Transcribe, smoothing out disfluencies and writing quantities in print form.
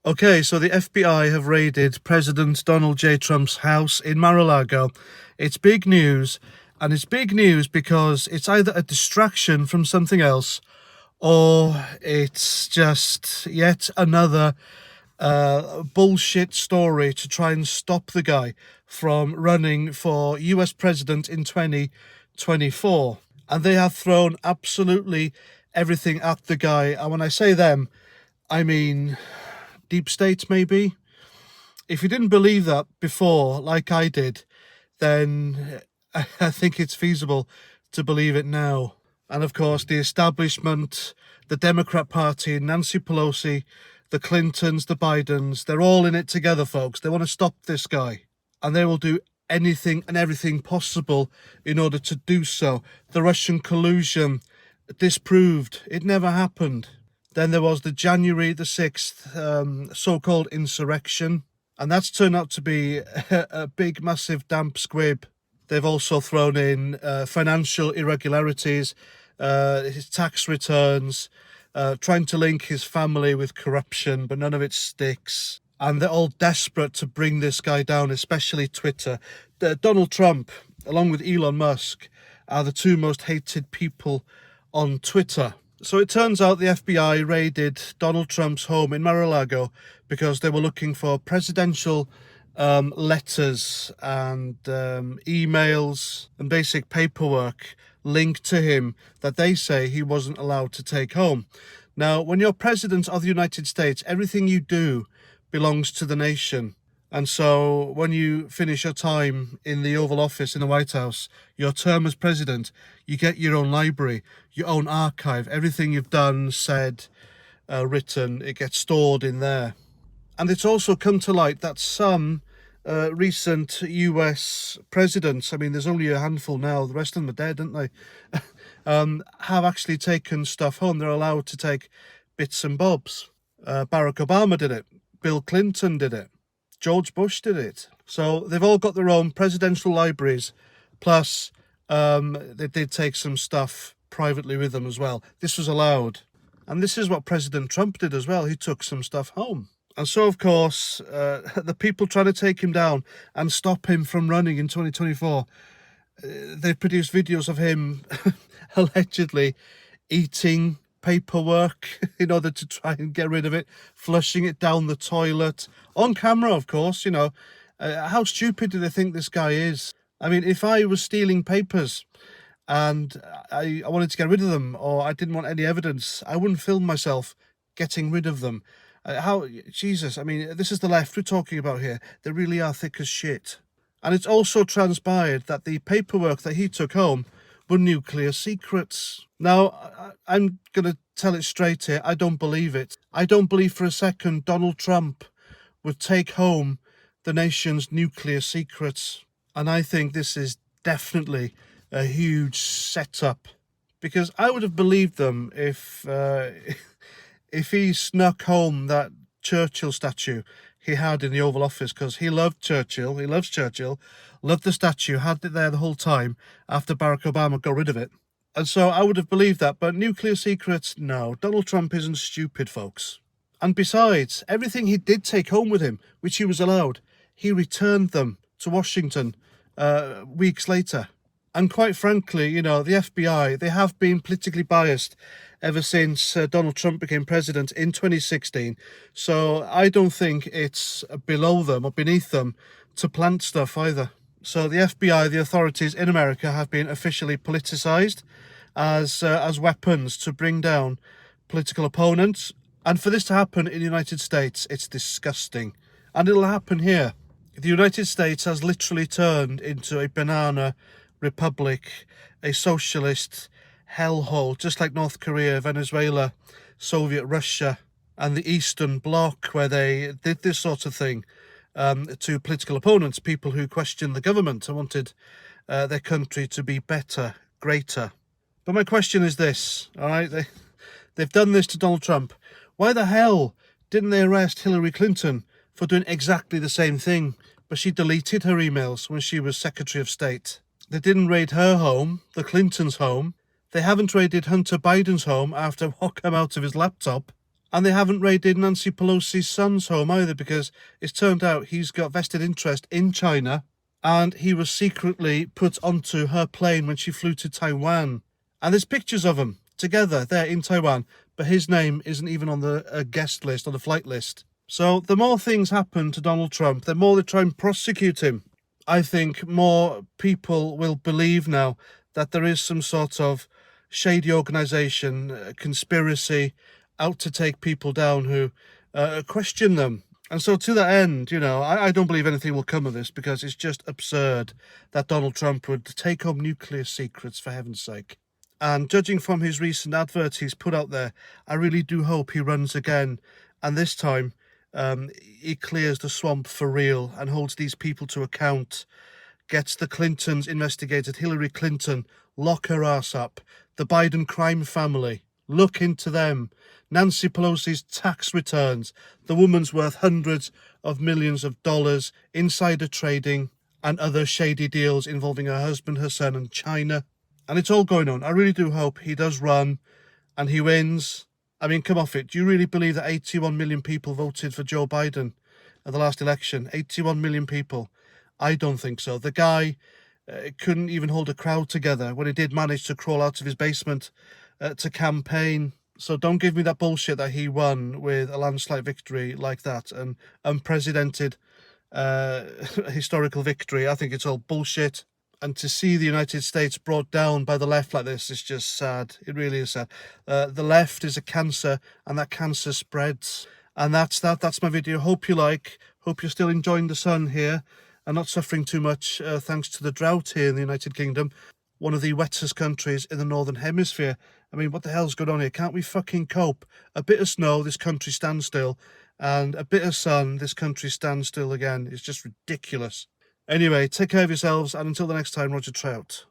Okay, so the FBI have raided President Donald J. Trump's house in Mar-a-Lago. It's big news, and it's big news because it's either a distraction from something else or it's just yet another bullshit story to try and stop the guy from running for US president in 2024. And they have thrown absolutely everything at the guy. And when I say them, I mean deep state, maybe. If you didn't believe that before, like I did, then I think it's feasible to believe it now. And of course, the establishment, the Democrat Party, Nancy Pelosi, the Clintons, the Bidens, they're all in it together, folks. They want to stop this guy, and they will do anything and everything possible in order to do so. The Russian collusion disproved. It never happened. Then there was the January the 6th so-called insurrection, and that's turned out to be a big, massive damp squib. They've also thrown in financial irregularities, his tax returns, trying to link his family with corruption, but none of it sticks. And they're all desperate to bring this guy down, especially Twitter. Donald Trump, along with Elon Musk, are the two most hated people on Twitter. So it turns out the FBI raided Donald Trump's home in Mar-a-Lago because they were looking for presidential letters and emails and basic paperwork linked to him that they say he wasn't allowed to take home. Now, when you're president of the United States, everything you do belongs to the nation. And so when you finish your time in the Oval Office in the White House, your term as president, you get your own library, your own archive. Everything you've done, said, written, it gets stored in there. And it's also come to light that some recent US presidents, I mean, there's only a handful now, the rest of them are dead, aren't they? Have actually taken stuff home. They're allowed to take bits and bobs. Barack Obama did it. Bill Clinton did it. George Bush did it. So they've all got their own presidential libraries, plus they did take some stuff privately with them as well. This was allowed. And this is what President Trump did as well. He took some stuff home. And so, of course, the people trying to take him down and stop him from running in 2024, they've produced videos of him allegedly eating paperwork in order to try and get rid of it, flushing it down the toilet, on camera, of course. How stupid do they think this guy is? I mean, if I was stealing papers and I wanted to get rid of them, or I didn't want any evidence, I wouldn't film myself getting rid of them. Jesus, I mean, this is the left we're talking about here. They really are thick as shit. And it's also transpired that the paperwork that he took home were nuclear secrets. Now, I'm going to tell it straight here. I don't believe it. I don't believe for a second Donald Trump would take home the nation's nuclear secrets. And I think this is definitely a huge setup, because I would have believed them if he snuck home that Churchill statue he had in the Oval Office, because he loved Churchill, he loves Churchill, loved the statue, had it there the whole time after Barack Obama got rid of it. And so I would have believed that, but nuclear secrets, no. Donald Trump isn't stupid, folks. And besides, everything he did take home with him, which he was allowed, he returned them to Washington weeks later. And quite frankly, the FBI, they have been politically biased ever since Donald Trump became president in 2016. So I don't think it's below them or beneath them to plant stuff either. So the FBI, the authorities in America, have been officially politicized as weapons to bring down political opponents. And for this to happen in the United States, it's disgusting. And it'll happen here. The United States has literally turned into a banana republic, a socialist hellhole, just like North Korea, Venezuela, Soviet Russia, and the Eastern Bloc, where they did this sort of thing to political opponents, people who questioned the government and wanted their country to be better, greater. But my question is this, all right? They've done this to Donald Trump. Why the hell didn't they arrest Hillary Clinton for doing exactly the same thing, but she deleted her emails when she was Secretary of State? They didn't raid her home, the Clintons' home. They haven't raided Hunter Biden's home after what came out of his laptop. And they haven't raided Nancy Pelosi's son's home either, because it's turned out he's got vested interest in China, and he was secretly put onto her plane when she flew to Taiwan. And there's pictures of them together there in Taiwan, but his name isn't even on the guest list, on the flight list. So the more things happen to Donald Trump, the more they try and prosecute him. I think more people will believe now that there is some sort of shady organisation, conspiracy, out to take people down who question them. And so to that end, I don't believe anything will come of this, because it's just absurd that Donald Trump would take home nuclear secrets, for heaven's sake. And judging from his recent advert he's put out there, I really do hope he runs again. And this time, he clears the swamp for real and holds these people to account. Gets the Clintons investigated, Hillary Clinton, lock her ass up. The Biden crime family, look into them. Nancy Pelosi's tax returns, the woman's worth hundreds of millions of dollars, insider trading, and other shady deals involving her husband, her son, and China. And it's all going on. I really do hope he does run and he wins. I mean, come off it. Do you really believe that 81 million people voted for Joe Biden at the last election? 81 million people. I don't think so. The guy couldn't even hold a crowd together when he did manage to crawl out of his basement to campaign. So don't give me that bullshit that he won with a landslide victory like that, an unprecedented historical victory. I think it's all bullshit. And to see the United States brought down by the left like this is just sad. It really is sad. The left is a cancer, and that cancer spreads. And that's that. That's my video. Hope you like. Hope you're still enjoying the sun here and not suffering too much thanks to the drought here in the United Kingdom, one of the wettest countries in the Northern Hemisphere. I mean, what the hell's going on here? Can't we fucking cope? A bit of snow, this country stands still, and a bit of sun, this country stands still again. It's just ridiculous. Anyway, take care of yourselves, and until the next time, Roger Trout.